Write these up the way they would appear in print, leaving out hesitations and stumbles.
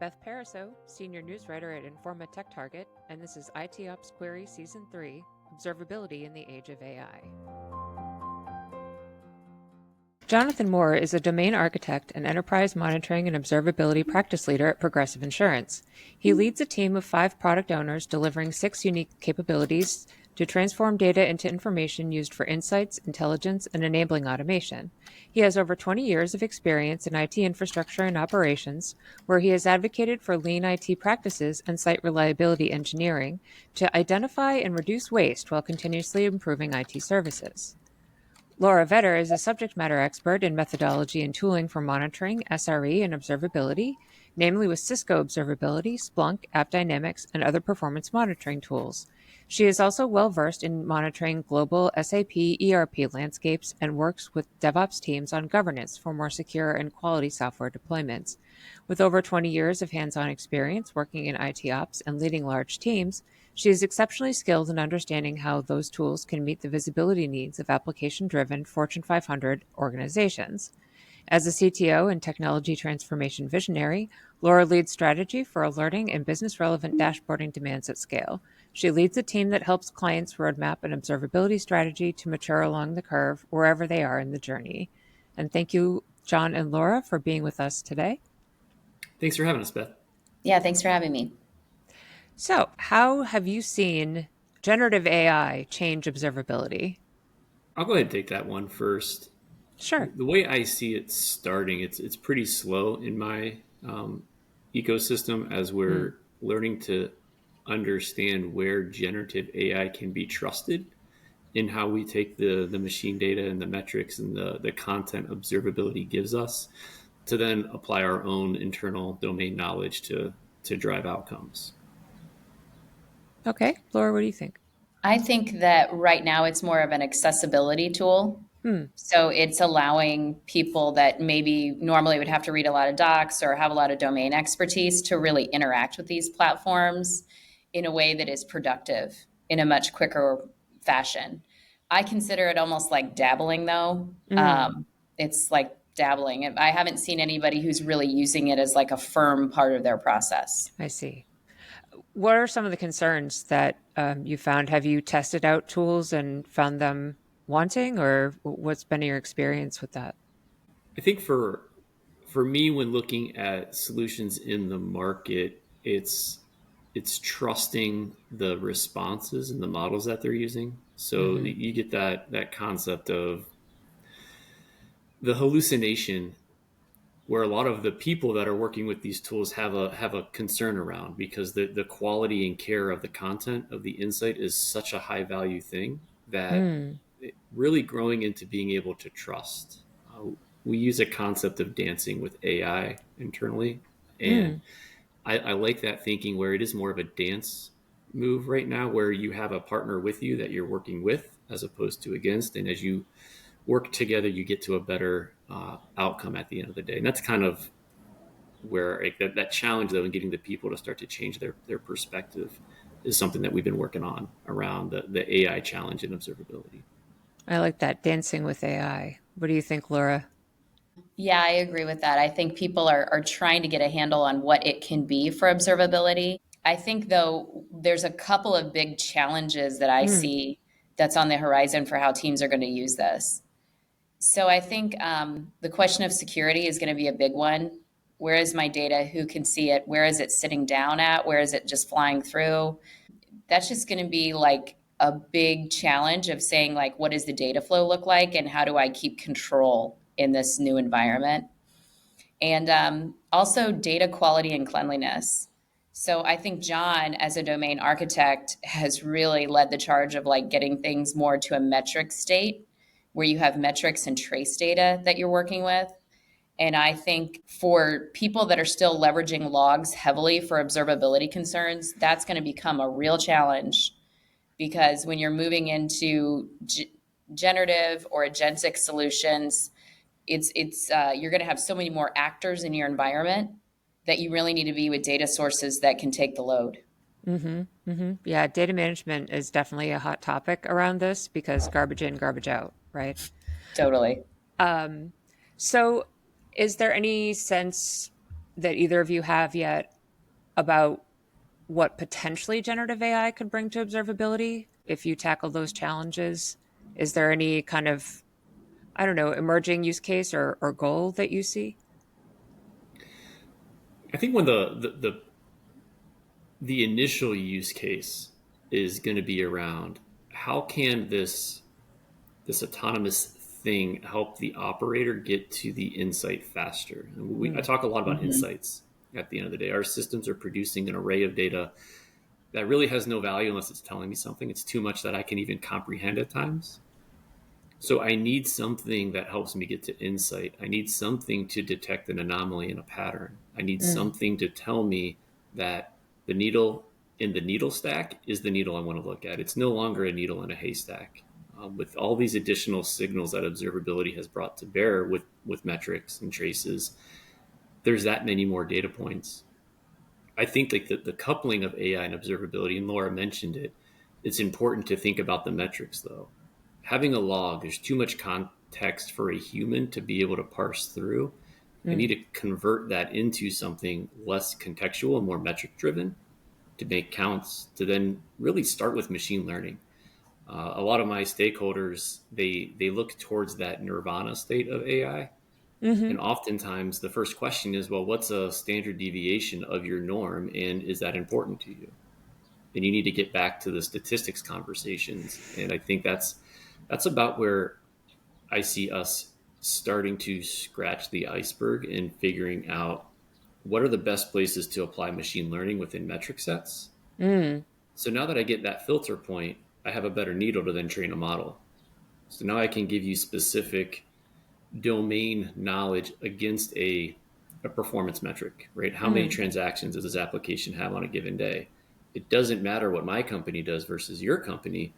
Beth Paraso, Senior News Writer at Informa Tech Target, and this is IT Ops Query Season 3, Observability in the Age of AI. Jonathan Moore is a domain architect and enterprise monitoring and observability practice leader at Progressive Insurance. He leads a team of 5 product owners delivering 6 unique capabilities to transform data into information used for insights, intelligence, and enabling automation. He has over 20 years of experience in IT infrastructure and operations, where he has advocated for lean IT practices and site reliability engineering to identify and reduce waste while continuously improving IT services. Laura Vetter is a subject matter expert in methodology and tooling for monitoring, SRE, and observability, namely with Cisco Observability, Splunk, AppDynamics, and other performance monitoring tools. She is also well-versed in monitoring global SAP ERP landscapes and works with DevOps teams on governance for more secure and quality software deployments. With over 20 years of hands-on experience working in IT ops and leading large teams, she is exceptionally skilled in understanding how those tools can meet the visibility needs of application-driven Fortune 500 organizations. As a CTO and technology transformation visionary, Laura leads strategy for alerting and business-relevant dashboarding demands at scale. She leads a team that helps clients roadmap an observability strategy to mature along the curve wherever they are in the journey. And thank you, John and Laura, for being with us today. Thanks for having us, Beth. Yeah, thanks for having me. So, how have you seen generative AI change observability? I'll go ahead and take that one first. Sure. The way I see it starting, it's pretty slow in my ecosystem as we're learning to understand where generative AI can be trusted in how we take the machine data and the metrics and the content observability gives us to then apply our own internal domain knowledge to drive outcomes. Okay. Laura, what do you think? I think that right now it's more of an accessibility tool. So it's allowing people that maybe normally would have to read a lot of docs or have a lot of domain expertise to really interact with these platforms in a way that is productive in a much quicker fashion. I consider it almost like dabbling, though. It's like dabbling. I haven't seen anybody who's really using it as like a firm part of their process. I see. What are some of the concerns that you found? Have you tested out tools and found them wanting, or what's been your experience with that? I think for me, when looking at solutions in the market, it's trusting the responses and the models that they're using. So you get that concept of the hallucination, where a lot of the people that are working with these tools have a concern around, because the quality and care of the content of the insight is such a high value thing that really growing into being able to trust. We use a concept of dancing with AI internally, and I like that thinking where it is more of a dance move right now, where you have a partner with you that you're working with as opposed to against, and as you work together, you get to a better outcome at the end of the day. And that's kind of where that challenge, though, in getting the people to start to change their perspective is something that we've been working on around the AI challenge in observability. I like that, dancing with AI. What do you think, Laura? Yeah, I agree with that. I think people are trying to get a handle on what it can be for observability. I think, though, there's a couple of big challenges that I see that's on the horizon for how teams are going to use this. So I think the question of security is going to be a big one. Where is my data? Who can see it? Where is it sitting down at? Where is it just flying through? That's just going to be like a big challenge of saying, like, what does the data flow look like? And how do I keep control in this new environment? And also data quality and cleanliness. So I think John, as a domain architect, has really led the charge of like getting things more to a metric state, where you have metrics and trace data that you're working with. And I think for people that are still leveraging logs heavily for observability concerns, that's going to become a real challenge, because when you're moving into generative or agentic solutions, it's you're going to have so many more actors in your environment that you really need to be with data sources that can take the load. Yeah, data management is definitely a hot topic around this, because garbage in, garbage out, right? Totally. So is there any sense that either of you have yet about what potentially generative AI could bring to observability if you tackle those challenges? Is there any kind of, I don't know, emerging use case or goal that you see? I think when the initial use case is going to be around how can this autonomous thing help the operator get to the insight faster. I Mm, talk a lot about Mhm. insights. At the end of the day, our systems are producing an array of data that really has no value unless it's telling me something. It's too much that I can even comprehend at times. So I need something that helps me get to insight. I need something to detect an anomaly in a pattern. I need Mm. something to tell me that the needle in the needle stack is the needle I want to look at. It's no longer a needle in a haystack. With all these additional signals that observability has brought to bear with metrics and traces, there's that many more data points. I think like the coupling of AI and observability, and Laura mentioned it, it's important to think about the metrics though. Having a log, there's too much context for a human to be able to parse through. I need mm, to convert that into something less contextual and more metric driven to make counts, to then really start with machine learning. A lot of my stakeholders, they look towards that nirvana state of AI. hmm And oftentimes the first question is, well, what's a standard deviation of your norm? And is that important to you? And you need to get back to the statistics conversations. And I think that's about where I see us starting to scratch the iceberg and figuring out what are the best places to apply machine learning within metric sets. mm, So now that I get that filter point, I have a better needle to then train a model. So now I can give you specific domain knowledge against a performance metric, right? How many mm. transactions does this application have on a given day? It doesn't matter what my company does versus your company.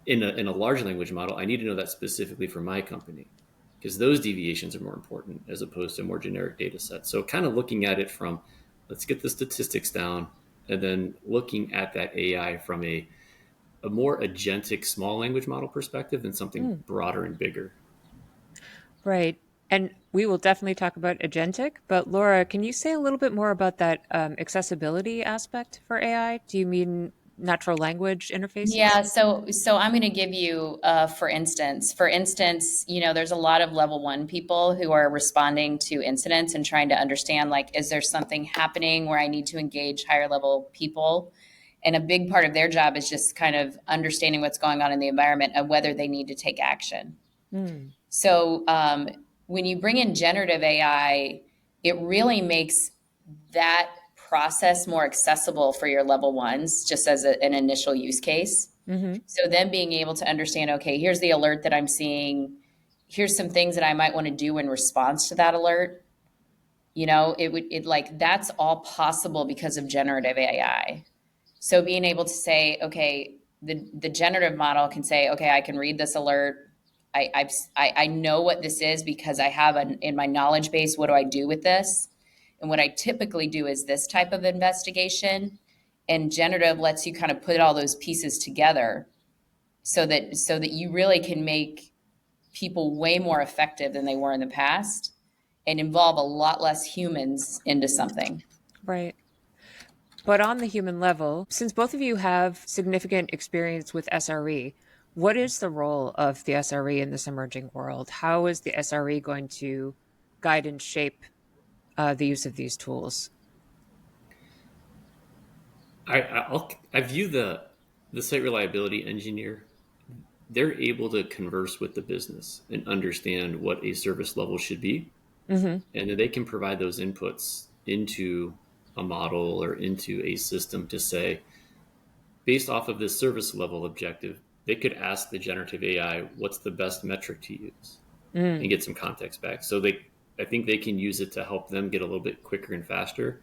In a large language model, I need to know that specifically for my company because those deviations are more important as opposed to a more generic data set. So kind of looking at it from let's get the statistics down and then looking at that AI from a more agentic small language model perspective than something Mm. broader and bigger. Right. And we will definitely talk about agentic, but Laura, can you say a little bit more about that accessibility aspect for AI? Do you mean natural language interfaces? Yeah, so I'm going to give you, for instance, there's a lot of level one people who are responding to incidents and trying to understand, like, is there something happening where I need to engage higher level people? And a big part of their job is just kind of understanding what's going on in the environment and whether they need to take action. Mm, So when you bring in generative AI, it really makes that process more accessible for your level ones, just as an initial use case. hmm So then being able to understand, okay, here's the alert that I'm seeing. Here's some things that I might want to do in response to that alert. It like that's all possible because of generative AI. So being able to say, okay, the generative model can say, okay, I can read this alert. I know what this is because I have in my knowledge base. What do I do with this? And what I typically do is this type of investigation. And generative lets you kind of put all those pieces together so that you really can make people way more effective than they were in the past and involve a lot less humans into something. Right. But on the human level, since both of you have significant experience with SRE, what is the role of the SRE in this emerging world? How is the SRE going to guide and shape the use of these tools? I view the site reliability engineer. They're able to converse with the business and understand what a service level should be, hmm and then they can provide those inputs into a model or into a system to say, based off of this service level objective, they could ask the generative AI what's the best metric to use and Mm, get some context back. So I think they can use it to help them get a little bit quicker and faster.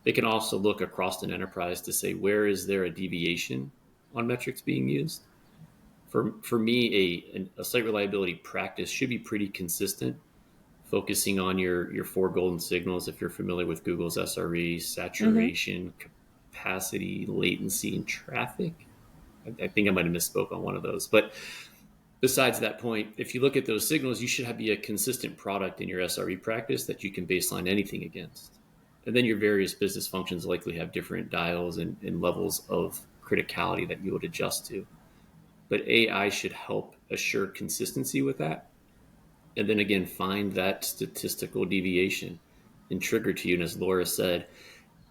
They can also look across an enterprise to say where is there a deviation on metrics being used. For me, a site reliability practice should be pretty consistent, focusing on your four golden signals. If you're familiar with Google's SRE, hmm saturation, capacity, latency, and traffic. I think I might have misspoke on one of those. But besides that point, if you look at those signals, you should be a consistent product in your SRE practice that you can baseline anything against. And then your various business functions likely have different dials and levels of criticality that you would adjust to. But AI should help assure consistency with that. And then again, find that statistical deviation and trigger to you. And as Laura said,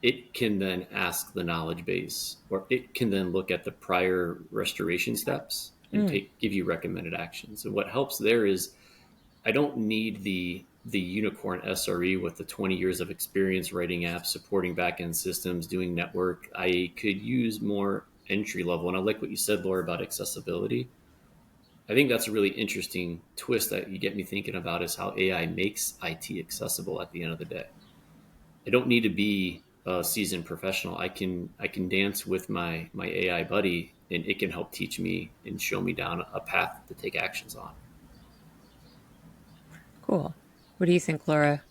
it can then ask the knowledge base, or it can then look at the prior restoration steps and give you recommended actions. And what helps there is I don't need the unicorn SRE with the 20 years of experience writing apps, supporting backend systems, doing network. I could use more entry level. And I like what you said, Laura, about accessibility. I think that's a really interesting twist that you get me thinking about is how AI makes IT accessible at the end of the day. I don't need to be a seasoned professional. I can dance with my AI buddy, and it can help teach me and show me down a path to take actions on. Cool. What do you think, Laura?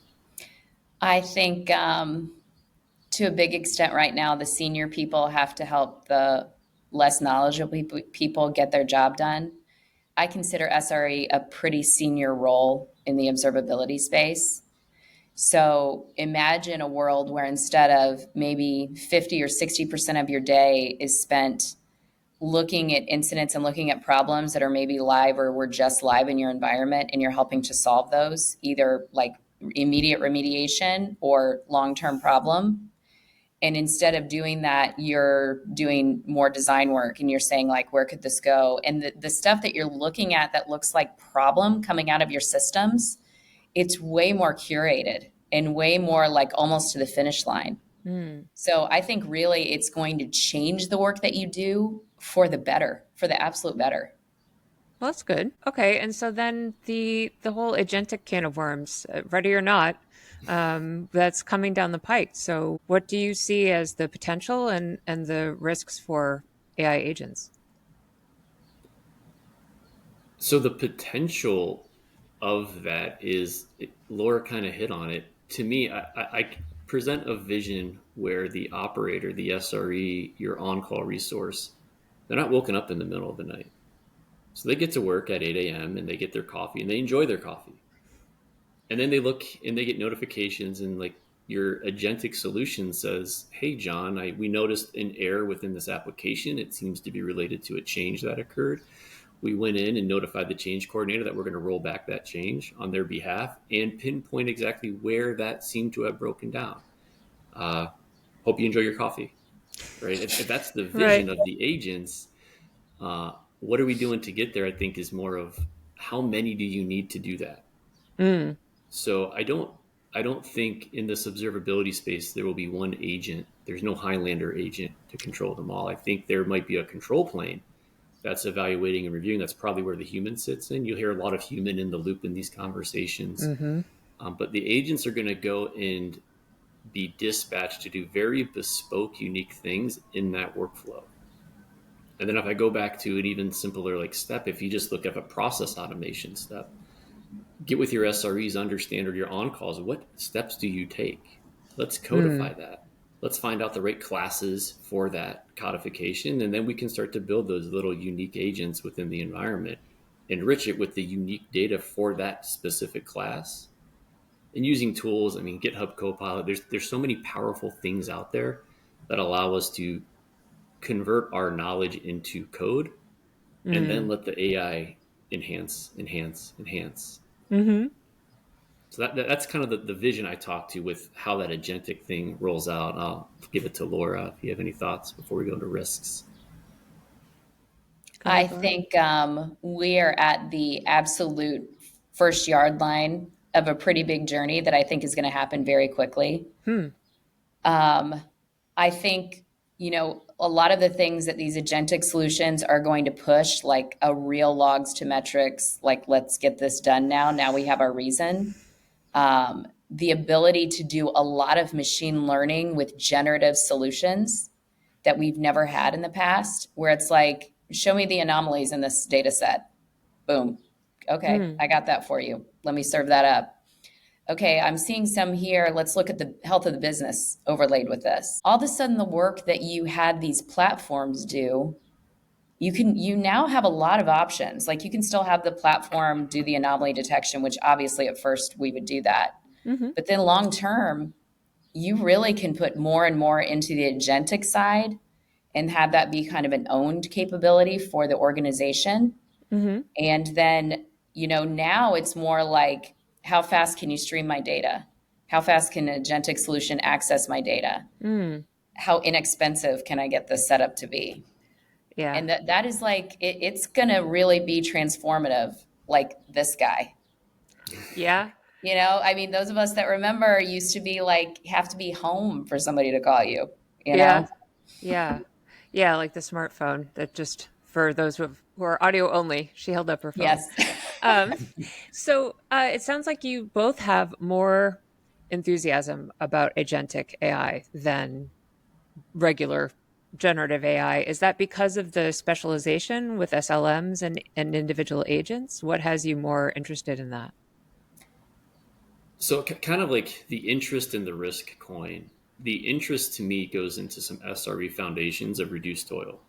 I think to a big extent right now, the senior people have to help the less knowledgeable people get their job done. I consider SRE a pretty senior role in the observability space. So imagine a world where instead of maybe 50 or 60% of your day is spent looking at incidents and looking at problems that are maybe live or were just live in your environment, and you're helping to solve those, either like immediate remediation or long-term problem. And instead of doing that, you're doing more design work and you're saying like, where could this go? And the stuff that you're looking at that looks like problem coming out of your systems, it's way more curated and way more like almost to the finish line. So I think really it's going to change the work that you do for the better, for the absolute better. Well, that's good. Okay, and so then the whole agentic can of worms, ready or not, that's coming down the pike. So, what do you see as the potential and the risks for AI agents? So the potential of that is, Laura kind of hit on it. To me, I present a vision where the operator, the SRE, your on-call resource, they're not woken up in the middle of the night. So they get to work at 8 a.m. and they get their coffee and they enjoy their coffee. And then they look and they get notifications, and like your agentic solution says, hey, John, we noticed an error within this application. It seems to be related to a change that occurred. We went in and notified the change coordinator that we're going to roll back that change on their behalf and pinpoint exactly where that seemed to have broken down. Hope you enjoy your coffee, right? If that's the vision of the agents, what are we doing to get there? I think is more of how many do you need to do that? So I don't think in this observability space there will be one agent. There's no Highlander agent to control them all. I think there might be a control plane that's evaluating and reviewing. That's probably where the human sits in. You'll hear a lot of human in the loop in these conversations. But the agents are going to go and be dispatched to do very bespoke, unique things in that workflow. And then if I go back to an even simpler like step, if you just look at a process automation step, get with your SREs, understand, or your on-calls, what steps do you take? Let's codify that. Let's find out the right classes for that codification, and then we can start to build those little unique agents within the environment, enrich it with the unique data for that specific class. And using tools, I mean, GitHub Copilot, there's so many powerful things out there that allow us to convert our knowledge into code and then let the AI enhance. So that's kind of the vision I talk to with how that agentic thing rolls out. I'll give it to Laura if you have any thoughts before we go into risks. I think we are at the absolute first yard line of a pretty big journey that I think is going to happen very quickly. I think, a lot of the things that these agentic solutions are going to push, like a real logs to metrics, like let's get this done now. Now we have our reason. The ability to do a lot of machine learning with generative solutions that we've never had in the past, where it's like, show me the anomalies in this data set. Boom. Okay, I got that for you. Let me serve that up. Okay, I'm seeing some here. Let's look at the health of the business overlaid with this. All of a sudden, the work that you had these platforms do, you now have a lot of options. Like you can still have the platform do the anomaly detection, which obviously at first we would do that. But then long term, you really can put more and more into the agentic side and have that be kind of an owned capability for the organization. Mm-hmm. And then, now it's more like, how fast can you stream my data? How fast can an agentic solution access my data? Mm. How inexpensive can I get this set up to be? Yeah. And that is like, it's going to really be transformative, like this guy. Yeah. I mean, those of us that remember used to be like, have to be home for somebody to call you, you Yeah. know? Yeah. Yeah. Like the smartphone that just for those who are audio only, she held up her phone. Yes. Um, so it sounds like you both have more enthusiasm about agentic AI than regular generative AI. Is that because of the specialization with SLMs and individual agents? What has you more interested in that? So kind of like the interest in the risk coin. The interest to me goes into some SRE foundations of reduced toil.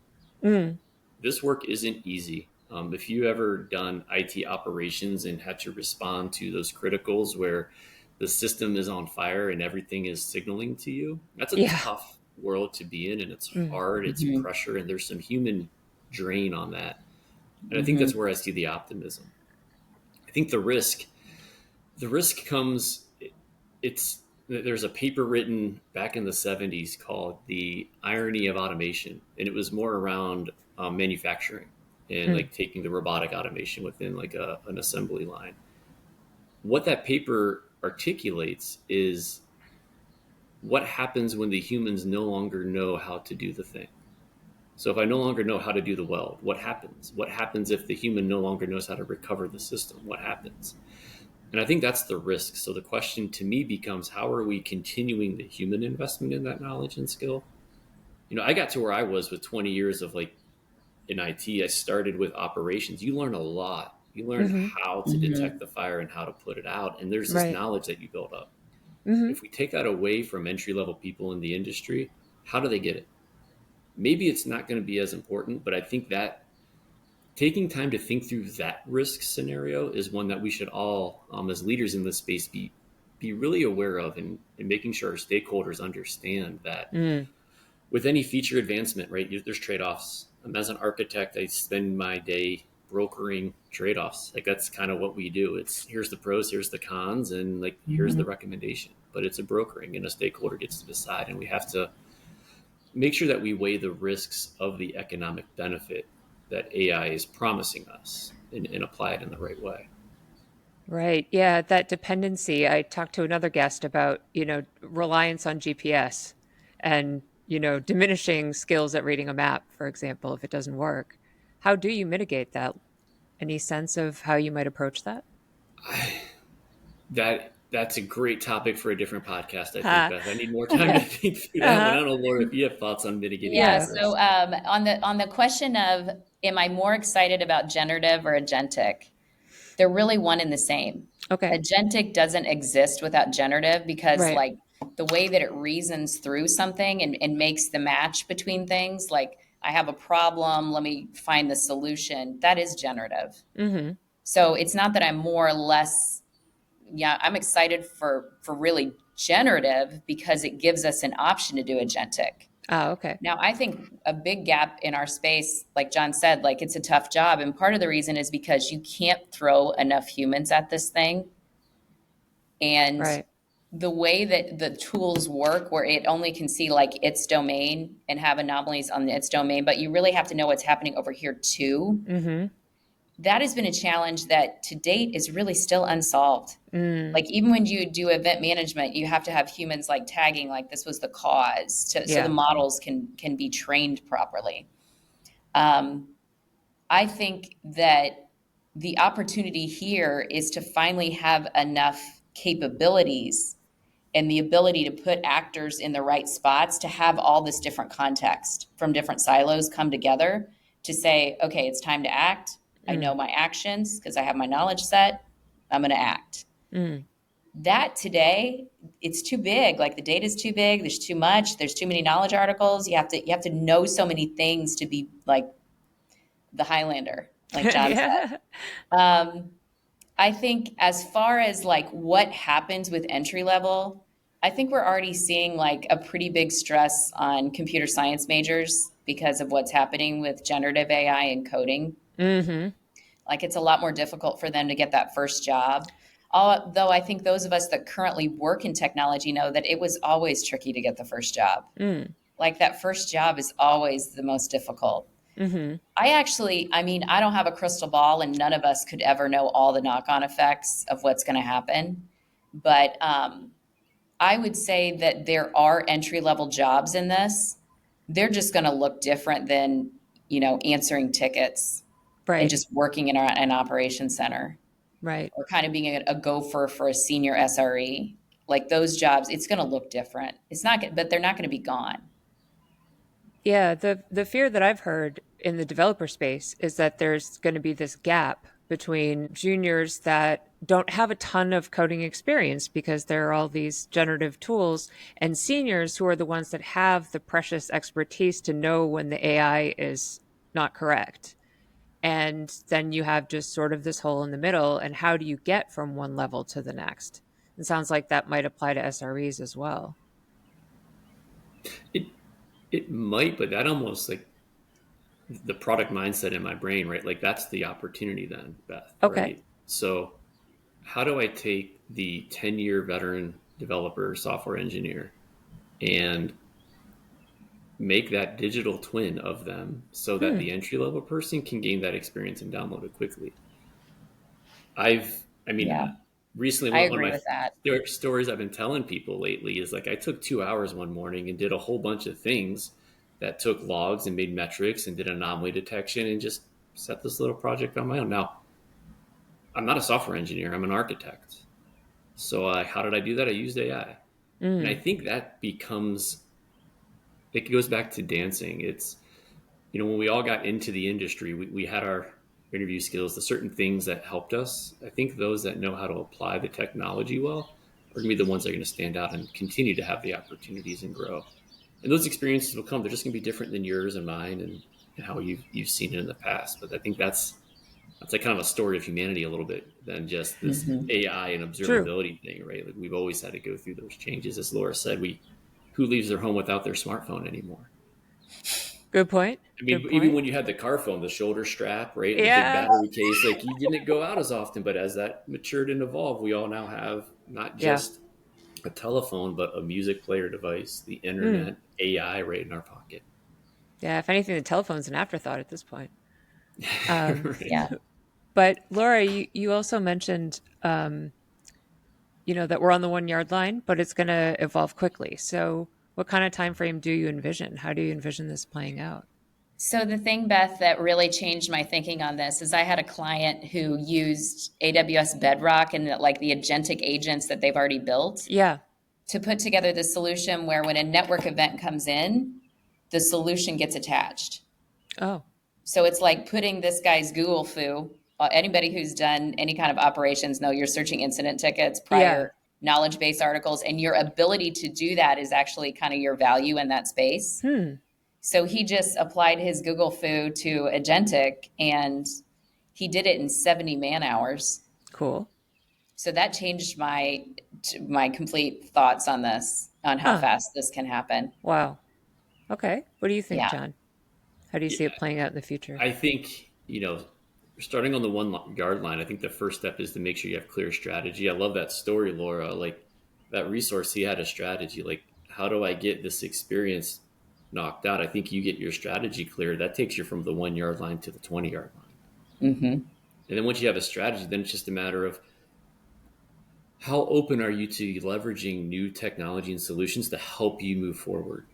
Mm. This work isn't easy. If you ever done IT operations and had to respond to those criticals where the system is on fire and everything is signaling to you, that's a Yeah. tough world to be in, and it's Mm. hard, it's Mhm. pressure, and there's some human drain on that. And I think Mhm. that's where I see the optimism. I think the risk comes, it's there's a paper written back in the 70s called The Irony of Automation, and it was more around manufacturing and Mm. like taking the robotic automation within like an assembly line. What that paper articulates is what happens when the humans no longer know how to do the thing. So if I no longer know how to do the weld, what happens? What happens if the human no longer knows how to recover the system? What happens? And I think that's the risk. So the question to me becomes, how are we continuing the human investment in that knowledge and skill? I got to where I was with 20 years of like in IT. I started with operations. You learn a lot. You learn Hmm. how to detect Mhm. the fire and how to put it out. And there's this Right. knowledge that you build up. Hmm. If we take that away from entry level people in the industry, how do they get it? Maybe it's not going to be as important, but I think that taking time to think through that risk scenario is one that we should all, as leaders in this space, be really aware of, and making sure our stakeholders understand that Mm. with any feature advancement, right, there's trade-offs. As an architect, I spend my day brokering trade-offs. Like that's kind of what we do. It's here's the pros, here's the cons, and like here's the Mhm. recommendation. But it's a brokering, and a stakeholder gets to decide, and we have to make sure that we weigh the risks of the economic benefit that AI is promising us, and apply it in the right way. Right. Yeah. That dependency. I talked to another guest about, reliance on GPS and, diminishing skills at reading a map, for example, if it doesn't work. How do you mitigate that? Any sense of how you might approach that? I, that's a great topic for a different podcast, I think, Ha. Beth. I need more time to think through that one. I Uh-huh. don't know, Laura, if you have thoughts on mitigating Yeah. that Yeah. So risk. on the question of, am I more excited about generative or agentic? They're really one and the same. Okay. Agentic doesn't exist without generative because Right. like the way that it reasons through something and makes the match between things, like I have a problem, let me find the solution. That is generative. Mm-hmm. So it's not that I'm more or less, yeah, I'm excited for really generative because it gives us an option to do agentic. Oh, okay. Now, I think a big gap in our space, like John said, like it's a tough job. And part of the reason is because you can't throw enough humans at this thing. And Right. the way that the tools work, where it only can see like its domain and have anomalies on its domain, but you really have to know what's happening over here too. Mm-hmm. That has been a challenge that to date is really still unsolved. Mm. Like even when you do event management, you have to have humans like tagging, like this was the cause, so the Yeah. models can be trained properly. Um, I think that the opportunity here is to finally have enough capabilities and the ability to put actors in the right spots to have all this different context from different silos come together to say, okay, it's time to act. I know Mm. my actions because I have my knowledge set. I'm going to act. Mm. That today, it's too big. Like the data is too big. There's too much. There's too many knowledge articles. You have to know so many things to be like the Highlander, like John said. Yeah. Um, I think as far as like what happens with entry level, I think we're already seeing like a pretty big stress on computer science majors because of what's happening with generative AI and coding. Mm-hmm. Like it's a lot more difficult for them to get that first job. Although I think those of us that currently work in technology know that it was always tricky to get the first job. Mm. Like that first job is always the most difficult. Mm-hmm. I mean, I don't have a crystal ball and none of us could ever know all the knock on effects of what's going to happen. But I would say that there are entry level jobs in this. They're just going to look different than, answering tickets and Right. just working in an operations center Right. or kind of being a gopher for a senior SRE. Like those jobs, it's going to look different. It's not, but they're not going to be gone. Yeah, the fear that I've heard in the developer space is that there's going to be this gap between juniors that don't have a ton of coding experience because there are all these generative tools and seniors who are the ones that have the precious expertise to know when the AI is not correct. And then you have just sort of this hole in the middle. And how do you get from one level to the next? It sounds like that might apply to SREs as well. It it might, but that almost like the product mindset in my brain, right? Like that's the opportunity then, Beth, Okay. right? So how do I take the 10-year veteran developer software engineer and make that digital twin of them so that Hmm. the entry level person can gain that experience and download it quickly? I mean, Yeah, recently I one of agree my with that. stories I've been telling people lately is like I took 2 hours one morning and did a whole bunch of things that took logs and made metrics and did anomaly detection and just set this little project on my own. Now, I'm not a software engineer, I'm an architect. So, how did I do that? I used AI. And I Mm. think that becomes, it goes back to dancing. It's, when we all got into the industry, we had our interview skills, the certain things that helped us. I think those that know how to apply the technology well are going to be the ones that are going to stand out and continue to have the opportunities and grow. And those experiences will come. They're just going to be different than yours and mine and how you've seen it in the past. But I think that's like kind of a story of humanity a little bit than just this Hmm. AI and True. observability thing, right? Like we've always had to go through those changes. As Laura said, who leaves their home without their smartphone anymore? Good point. I mean, Good even point. when you had the car phone, the shoulder strap, right, and the big Yeah. battery case, like you didn't go out as often. But as that matured and evolved, we all now have not Yeah. just a telephone, but a music player device, the Mm. internet, AI right in our pocket. Yeah. If anything, the telephone's an afterthought at this point. Um, Right. Yeah. but Laura, you also mentioned, that we're on the 1 yard line, but it's going to evolve quickly. So, what kind of time frame do you envision? How do you envision this playing out? So the thing, Beth, that really changed my thinking on this is I had a client who used AWS Bedrock and like the agentic agents that they've already built Yeah. to put together the solution where when a network event comes in, the solution gets attached. Oh. So it's like putting this guy's Google foo. Anybody who's done any kind of operations know you're searching incident tickets, Yeah. prior knowledge base articles, and your ability to do that is actually kind of your value in that space. Hmm. So he just applied his Google foo to agentic and he did it in 70 man hours. Cool. So that changed my complete thoughts on this, on how Huh. fast this can happen. Wow. Okay. What do you think, Yeah. John? How do you see Yeah, it playing out in the future? I think, starting on the 1 yard line, I think the first step is to make sure you have clear strategy. I love that story, Laura. Like that resource, he had a strategy. Like, how do I get this experience knocked out? I think you get your strategy clear. That takes you from the 1 yard line to the 20 yard line. Mm-hmm. And then once you have a strategy, then it's just a matter of how open are you to leveraging new technology and solutions to help you move forward.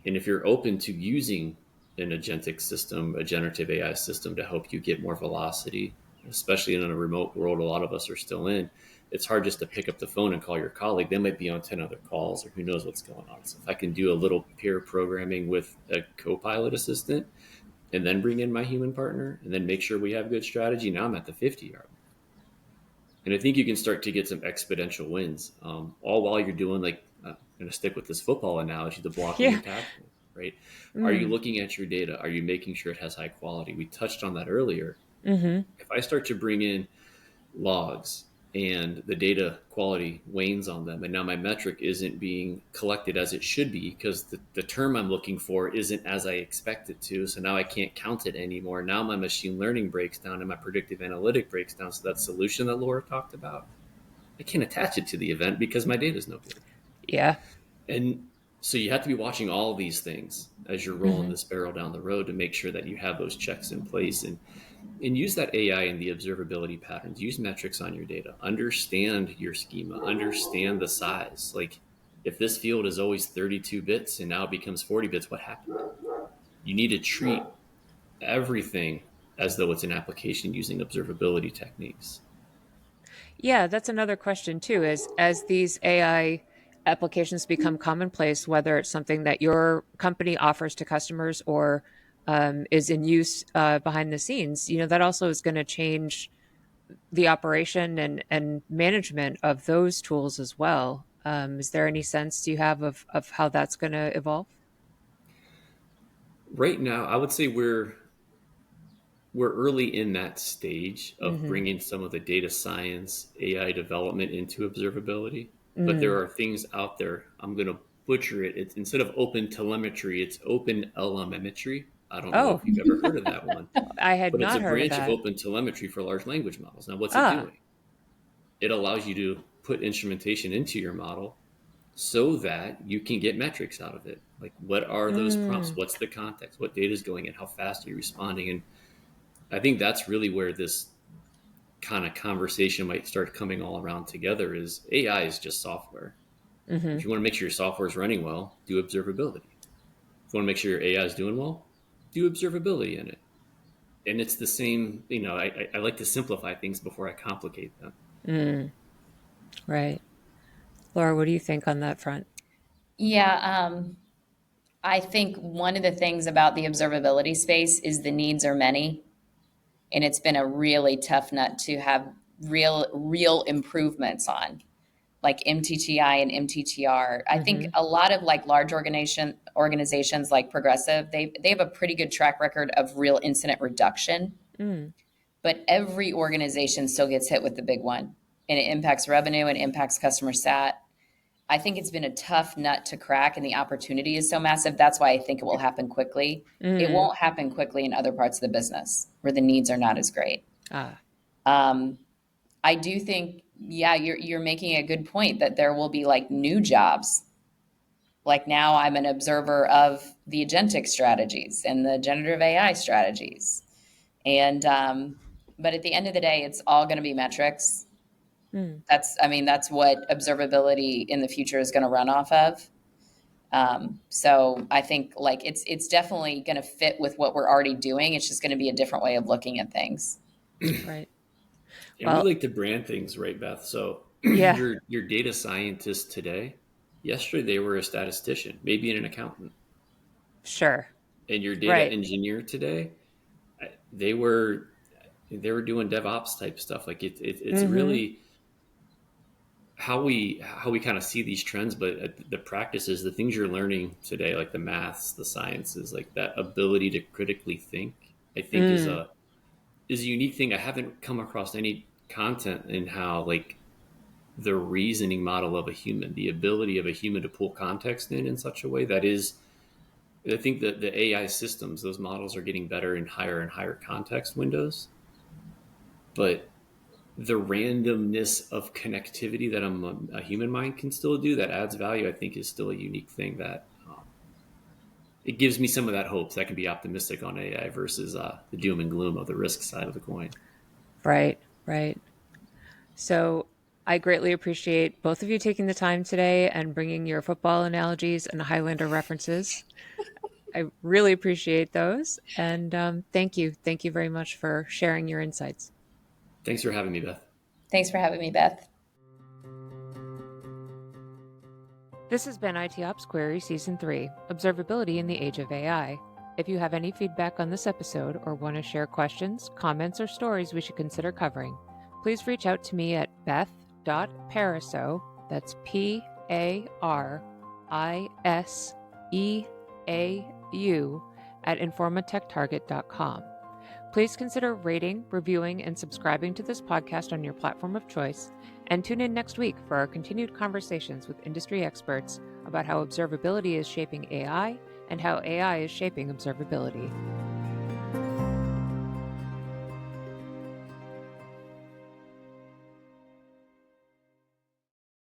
And if you're open to using an agentic system, a generative AI system to help you get more velocity, especially in a remote world a lot of us are still in, it's hard just to pick up the phone and call your colleague. They might be on 10 other calls or who knows what's going on. So if I can do a little pair programming with a co-pilot assistant and then bring in my human partner and then make sure we have good strategy, now I'm at the 50 yard. And I think you can start to get some exponential wins, all while you're doing like, I'm going to stick with this football analogy, the blocking Yeah. and tackling, right? Are you Mm. looking at your data? Are you making sure it has high quality? We touched on that earlier. Mm-hmm. If I start to bring in logs and the data quality wanes on them. And now my metric isn't being collected as it should be because the term I'm looking for isn't as I expect it to. So now I can't count it anymore. Now my machine learning breaks down and my predictive analytic breaks down. So that solution that Laura talked about, I can't attach it to the event because my data is no good. Yeah. And so you have to be watching all these things as you're rolling this barrel down the road to make sure that you have those checks in place and use that AI and the observability patterns. Use metrics on your data. Understand your schema. Understand the size. Like if this field is always 32 bits and now it becomes 40 bits, what happened? You need to treat everything as though it's an application using observability techniques. Yeah, that's another question too, is as these AI applications become commonplace, whether it's something that your company offers to customers or is in use behind the scenes, that also is going to change the operation and management of those tools as well. Is there any sense you have of how that's going to evolve? Right now, I would say we're early in that stage of bringing some of the data science AI development into observability, but there are things out there. I'm going to butcher it. It's instead of open telemetry, it's open LMmetry. I don't know Oh, if you've ever heard of that one, I had but it's a not heard of branch of that. open telemetry for large language models. Now, what's it Ah, doing? It allows you to put instrumentation into your model so that you can get metrics out of it. Like, what are those prompts? What's the context? What data is going in? How fast are you responding? And I think that's really where this kind of conversation might start coming all around together is AI is just software. If you want to make sure your software is running well, do observability. If you want to make sure your AI is doing well, do observability in it. And it's the same, I like to simplify things before I complicate them. right. Laura, what do you think on that front? Yeah, I think one of the things about the observability space is the needs are many, and it's been a really tough nut to have real improvements on, like MTTI and MTTR. I think a lot of like large organizations like Progressive, they have a pretty good track record of real incident reduction, but every organization still gets hit with the big one, and it impacts revenue and impacts customer sat. I think it's been a tough nut to crack, and the opportunity is so massive. That's why I think it will happen quickly. It won't happen quickly in other parts of the business where the needs are not as great. Ah, I do think, yeah, you're making a good point that there will be like new jobs. Like now, I'm an observer of the agentic strategies and the generative AI strategies, and but at the end of the day, it's all going to be metrics. That's what observability in the future is going to run off of. So I think like it's definitely going to fit with what we're already doing. It's just going to be a different way of looking at things. right. And we Well, like to brand things, right, Beth? So yeah, your data scientist today, yesterday they were a statistician, maybe an accountant. sure. And your data Right. engineer today, they were doing DevOps type stuff. Like it's really how we kind of see these trends, but the practices, the things you're learning today, like the maths, the sciences, like that ability to critically think, I think is a unique thing. I haven't come across any content in how like the reasoning model of a human, the ability of a human to pull context in such a way that is, I think that the AI systems, those models are getting better and higher context windows, but the randomness of connectivity that a human mind can still do that adds value, I think is still a unique thing that it gives me some of that hope, so I can be optimistic on AI versus the doom and gloom of the risk side of the coin. Right. Right. So I greatly appreciate both of you taking the time today and bringing your football analogies and Highlander references. I really appreciate those. And thank you. Thank you very much for sharing your insights. Thanks for having me, Beth. Thanks for having me, Beth. This has been IT Ops Query Season 3, Observability in the Age of AI. If you have any feedback on this episode or want to share questions, comments, or stories we should consider covering, please reach out to me at beth.pariseau, that's PARISEAU, at informatechtarget.com. Please consider rating, reviewing, and subscribing to this podcast on your platform of choice, and tune in next week for our continued conversations with industry experts about how observability is shaping AI and how AI is shaping observability.